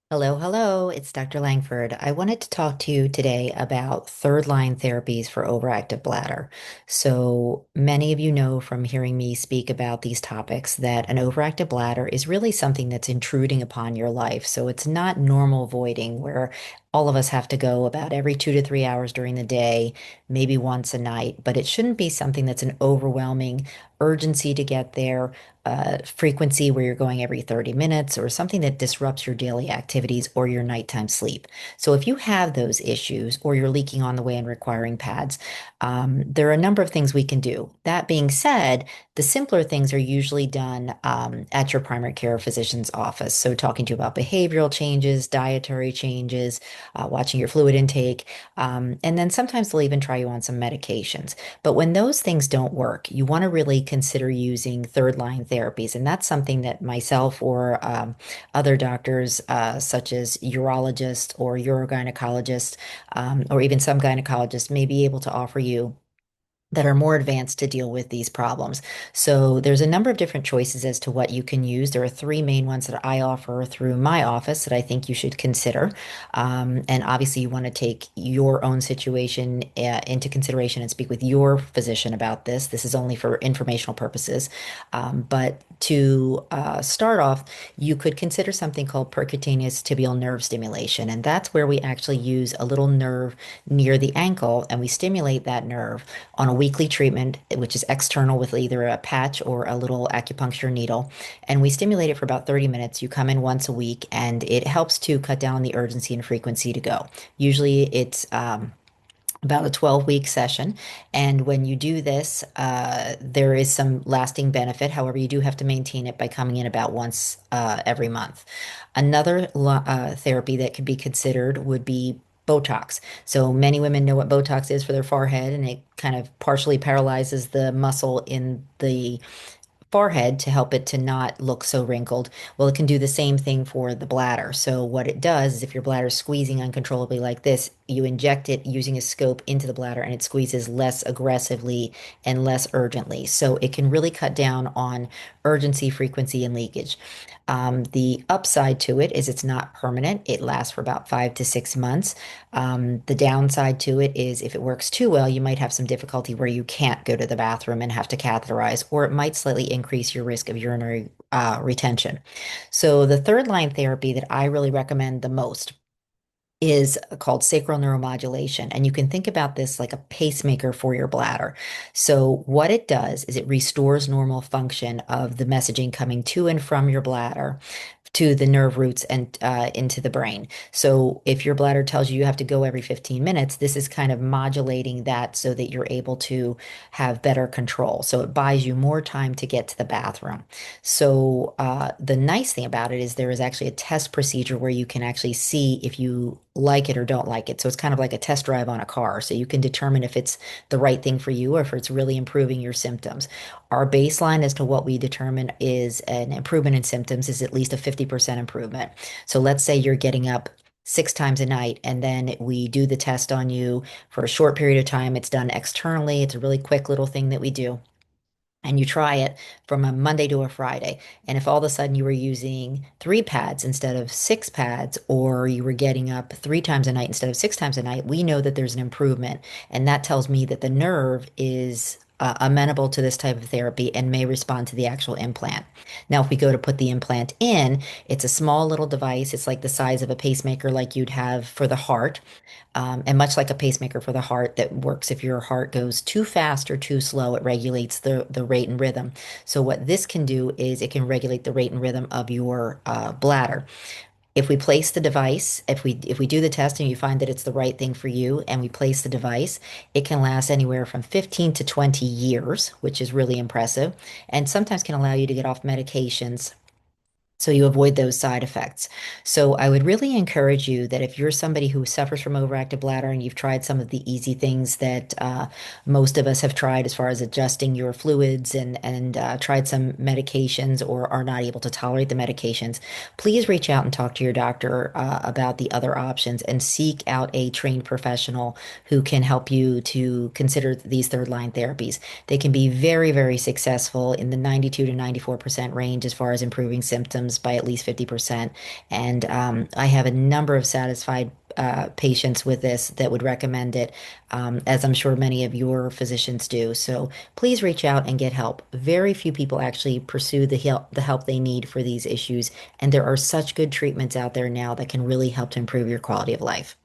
Hello, hello. It's Dr. Langford. I wanted to talk to you today about third line therapies for overactive bladder. So many of you know from hearing me speak about these topics that an overactive bladder is really something that's intruding upon your life. So it's not normal voiding where all of us have to go about every 2 to 3 hours during the day, maybe once a night, but it shouldn't be something that's an overwhelming urgency to get there, frequency where you're going every 30 minutes or something that disrupts your daily activities or your nighttime sleep. So if you have those issues or you're leaking on the way and requiring pads, there are a number of things we can do. That being said, the simpler things are usually done at your primary care physician's office. So talking to you about behavioral changes, dietary changes, watching your fluid intake, and then sometimes they'll even try you on some medications. But when those things don't work, you want to really consider using third line therapies. And that's something that myself or other doctors, such as urologists or urogynecologists, or even some gynecologists, may be able to offer you that are more advanced to deal with these problems. So there's a number of different choices as to what you can use. There are three main ones that I offer through my office that I think you should consider. And obviously, you want to take your own situation into consideration and speak with your physician about this. This is only for informational purposes. But to start off, you could consider something called percutaneous tibial nerve stimulation. And that's where we actually use a little nerve near the ankle and we stimulate that nerve on a weekly treatment, which is external with either a patch or a little acupuncture needle. And we stimulate it for about 30 minutes. You come in once a week, and it helps to cut down the urgency and frequency to go. Usually it's about a 12-week session. And when you do this, there is some lasting benefit. However, you do have to maintain it by coming in about once every month. Another therapy that could be considered would be Botox. So many women know what Botox is for their forehead, and it kind of partially paralyzes the muscle in the forehead to help it to not look so wrinkled. Well, it can do the same thing for the bladder. So what it does is if your bladder is squeezing uncontrollably like this, you inject it using a scope into the bladder and it squeezes less aggressively and less urgently. So it can really cut down on urgency, frequency, and leakage. The upside to it is it's not permanent. It lasts for about 5 to 6 months. The downside to it is if it works too well, you might have some difficulty where you can't go to the bathroom and have to catheterize, or it might slightly increase your risk of urinary retention. So the third line therapy that I really recommend the most is called sacral neuromodulation. And you can think about this like a pacemaker for your bladder. So, what it does is it restores normal function of the messaging coming to and from your bladder to the nerve roots and into the brain. So, if your bladder tells you you have to go every 15 minutes, this is kind of modulating that so that you're able to have better control. So, it buys you more time to get to the bathroom. So, the nice thing about it is there is actually a test procedure where you can actually see if you like it or don't like it. So it's kind of like a test drive on a car. So you can determine if it's the right thing for you or if it's really improving your symptoms. Our baseline as to what we determine is an improvement in symptoms is at least a 50% improvement. So let's say you're getting up 6 times a night, and then we do the test on you for a short period of time. It's done externally. It's a really quick little thing that we do, and you try it from a Monday to a Friday. And if all of a sudden you were using 3 pads instead of 6 pads, or you were getting up 3 times a night instead of 6 times a night, we know that there's an improvement. And that tells me that the nerve is amenable to this type of therapy and may respond to the actual implant. Now, if we go to put the implant in, it's a small little device. It's like the size of a pacemaker, like you'd have for the heart. And much like a pacemaker for the heart that works if your heart goes too fast or too slow, it regulates the rate and rhythm. So what this can do is it can regulate the rate and rhythm of your bladder. If we place the device, if we do the test and you find that it's the right thing for you and we place the device, it can last anywhere from 15 to 20 years, which is really impressive, and sometimes can allow you to get off medications so you avoid those side effects. So I would really encourage you that if you're somebody who suffers from overactive bladder and you've tried some of the easy things that most of us have tried as far as adjusting your fluids and tried some medications or are not able to tolerate the medications, please reach out and talk to your doctor about the other options and seek out a trained professional who can help you to consider these third line therapies. They can be very, very successful in the 92 to 94% range as far as improving symptoms symptoms by at least 50%. And I have a number of satisfied patients with this that would recommend it, as I'm sure many of your physicians do. So please reach out and get help. Very few people actually pursue the help they need for these issues, and there are such good treatments out there now that can really help to improve your quality of life.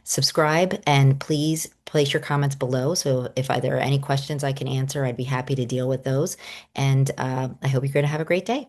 Subscribe and please place your comments below. So if there are any questions I can answer, I'd be happy to deal with those. And I hope you're going to have a great day.